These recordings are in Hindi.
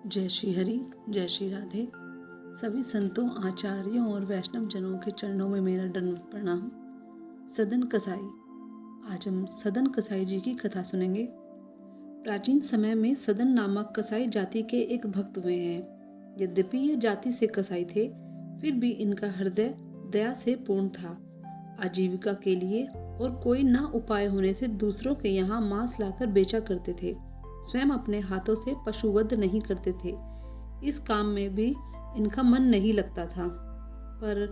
जय श्री हरि, जय श्री राधे। सभी संतों, आचार्यों और वैष्णव जनों के चरणों में मेरा दंडवत प्रणाम। सदन कसाई। आज हम सदन कसाई जी की कथा सुनेंगे। प्राचीन समय में सदन नामक कसाई जाति के एक भक्त हुए हैं। यद्यपि ये जाति से कसाई थे, फिर भी इनका हृदय दया से पूर्ण था। आजीविका के लिए और कोई ना उपाय होने से दूसरों के यहाँ मांस लाकर बेचा करते थे। स्वयं अपने हाथों से पशुवध नहीं करते थे। इस काम में भी इनका मन नहीं लगता था, पर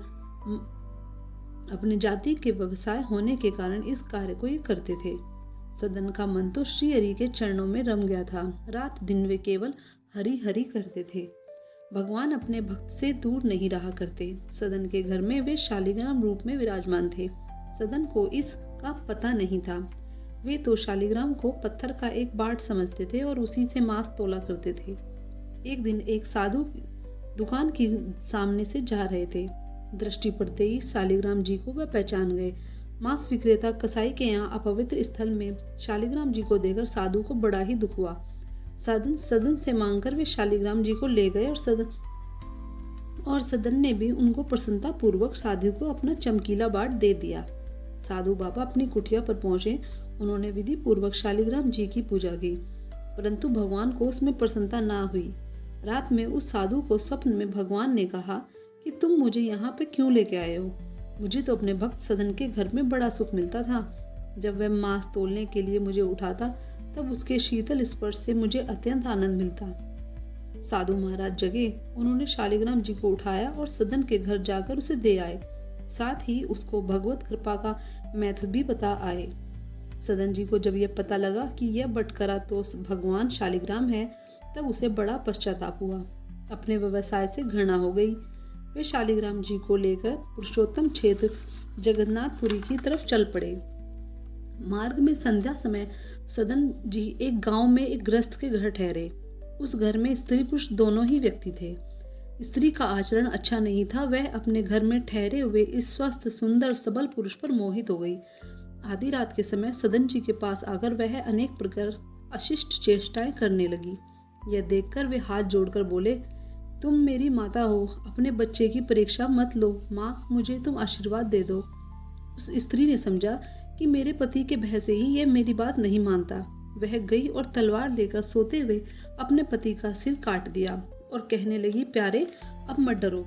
अपने जाति के व्यवसाय होने के कारण इस कार्य को ये करते थे। सदन का मन तो श्री हरि के चरणों में रम गया था। रात दिन वे केवल हरि हरि करते थे। भगवान अपने भक्त से दूर नहीं रहा करते। सदन के घर में वे शालिग्राम रूप में विराजमान थे। सदन को इसका पता नहीं था। वे तो शालिग्राम को पत्थर का एक बाट समझते थे और उसी से मांस तोला करते थे। एक दिन एक साधु दुकान की सामने से जा रहे थे। दृष्टि पड़ते ही शालिग्राम जी को वह पहचान गए। मांस विक्रेता कसाई के यहाँ अपवित्र स्थल में शालिग्राम जी को देखकर साधु को बड़ा ही दुख हुआ। सदन से मांगकर वे शालिग्राम जी को ले गए और सदन ने भी उनको प्रसन्नता पूर्वक साधु को अपना चमकीला बाट दे दिया। साधु बाबा अपनी कुटिया पर पहुंचे। उन्होंने विधि पूर्वक शालिग्राम जी की पूजा की, परंतु भगवान को उसमें प्रसन्नता ना हुई। रात में उस साधु को स्वप्न में भगवान ने कहा कि तुम मुझे यहाँ पे क्यों लेके आए हो? मुझे तो अपने भक्त सदन के घर में बड़ा सुख मिलता था। जब वह मांस तोलने के लिए मुझे उठाता, तब उसके शीतल स्पर्श से मुझे अत्यंत आनंद मिलता। साधु महाराज जगे। उन्होंने शालिग्राम जी को उठाया और सदन के घर जाकर उसे दे आए। साथ ही उसको भगवत कृपा का महत्व भी बता आए। सदन जी को जब यह पता लगा कि यह बटकरा तो भगवान शालिग्राम है, तब उसे बड़ा पश्चाताप हुआ। अपने व्यवसाय से घृणा हो गई। वे शालिग्राम जी को लेकर पुरुषोत्तम क्षेत्र जगन्नाथपुरी की तरफ चल पड़े। मार्ग में संध्या समय सदन जी एक गांव में एक गृहस्थ के घर ठहरे। उस घर में स्त्री पुरुष दोनों ही व्यक्ति थे। स्त्री का आचरण अच्छा नहीं था। वह अपने घर में ठहरे हुए इस स्वस्थ सुंदर सबल पुरुष पर मोहित हो गई। आधी रात के समय सदन जी के पास आकर वह अनेक प्रकार अशिष्ट चेष्टाएं करने लगी। यह देखकर वे हाथ जोड़कर बोले, तुम मेरी माता हो, अपने बच्चे की परीक्षा मत लो। माँ, मुझे तुम आशीर्वाद दे दो। उस स्त्री ने समझा कि मेरे पति के भय से ही यह मेरी बात नहीं मानता। वह गई और तलवार लेकर सोते हुए अपने पति का सिर काट दिया और कहने लगी, प्यारे, अब मत डरो।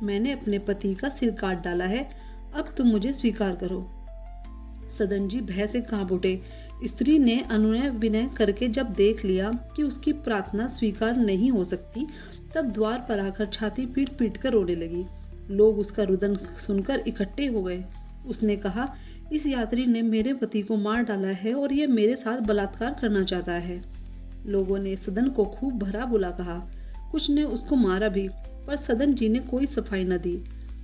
मैंने अपने पति का सिर काट डाला है, अब तुम मुझे स्वीकार करो। सदन जी भय से कांप उठे। स्त्री ने अनुनय विनय करके जब देख लिया कि उसकी प्रार्थना स्वीकार नहीं हो सकती, तब द्वार पर आकर छाती पीट पीट कर रोने लगी। लोग उसका रुदन सुनकर इकट्ठे हो गए। उसने कहा, इस यात्री ने मेरे पति को मार डाला है और यह मेरे साथ बलात्कार करना चाहता है। लोगों ने सदन को खूब भरा बुला कहा। कुछ ने उसको मारा भी, पर सदन जी ने कोई सफाई न दी।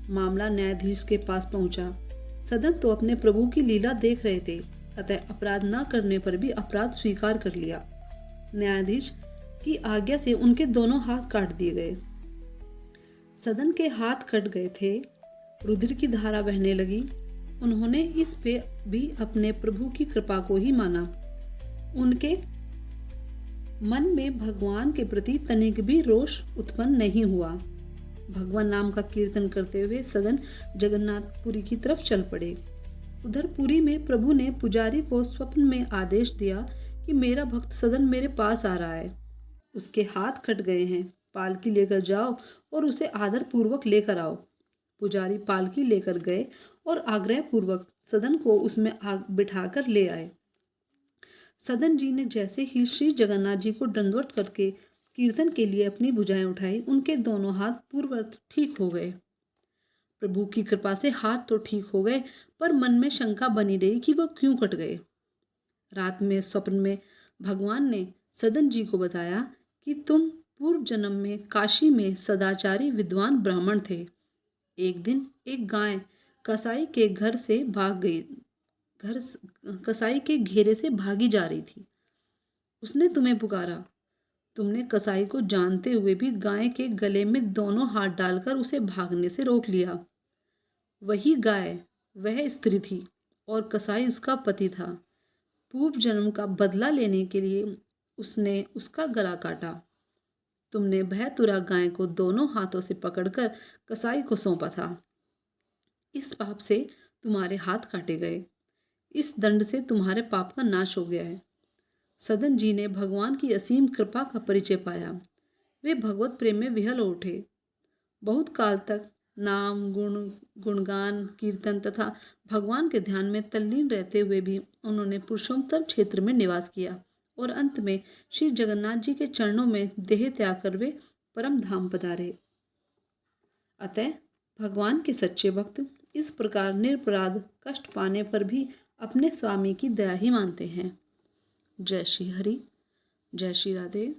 मामला न्यायाधीश के पास पहुंचा। सदन तो अपने प्रभु की लीला देख रहे थे, अतः अपराध न करने पर भी अपराध स्वीकार कर लिया। न्यायाधीश की आज्ञा से उनके दोनों हाथ काट दिए गए। सदन के हाथ कट गए थे। रुधिर की धारा बहने लगी। उन्होंने इस पे भी अपने प्रभु की कृपा को ही माना। उनके मन में भगवान के प्रति तनिक भी रोष उत्पन्न नहीं हुआ। भगवान नाम का कीर्तन करते हुए सदन जगन्नाथपुरी की तरफ चल पड़े। उधर पुरी में प्रभु ने पुजारी को स्वप्न में आदेश दिया कि मेरा भक्त सदन मेरे पास आ रहा है। उसके हाथ कट गए हैं। पालकी लेकर जाओ और उसे आदर पूर्वक लेकर आओ। पुजारी पालकी लेकर गए और आग्रह पूर्वक सदन को उसमें बिठाकर ले आए। सदन जी ने जैसे ही श्री जगन्नाथ जी को दंडवत करके कीर्तन के लिए अपनी भुजाएं उठाई, उनके दोनों हाथ पूर्ववत ठीक हो गए। प्रभु की कृपा से हाथ तो ठीक हो गए, पर मन में शंका बनी रही कि वह क्यों कट गए। रात में स्वप्न में भगवान ने सदन जी को बताया कि तुम पूर्व जन्म में काशी में सदाचारी विद्वान ब्राह्मण थे। एक दिन एक गाय कसाई के घर से भाग गई। कसाई के घेरे से भागी जा रही थी। उसने तुम्हें पुकारा। तुमने कसाई को जानते हुए भी गाय के गले में दोनों हाथ डालकर उसे भागने से रोक लिया। वही गाय वह स्त्री थी और कसाई उसका पति था। पूर्व जन्म का बदला लेने के लिए उसने उसका गला काटा। तुमने भयतुरा गाय को दोनों हाथों से पकड़कर कसाई को सौंपा था। इस पाप से तुम्हारे हाथ काटे गए। इस दंड से तुम्हारे पाप का नाश हो गया है। सदन जी ने भगवान की असीम कृपा का परिचय पाया। वे भगवत प्रेम में विहल हो उठे। बहुत काल तक नाम गुणगान कीर्तन तथा भगवान के ध्यान में तल्लीन रहते हुए भी उन्होंने पुरुषोत्तम क्षेत्र में निवास किया और अंत में श्री जगन्नाथ जी के चरणों में देह त्याग कर वे परम धाम पधारे। अतः भगवान के सच्चे भक्त इस प्रकार निरपराध कष्ट पाने पर भी अपने स्वामी की दया ही मानते हैं। जय श्री हरि, जय श्री राधे।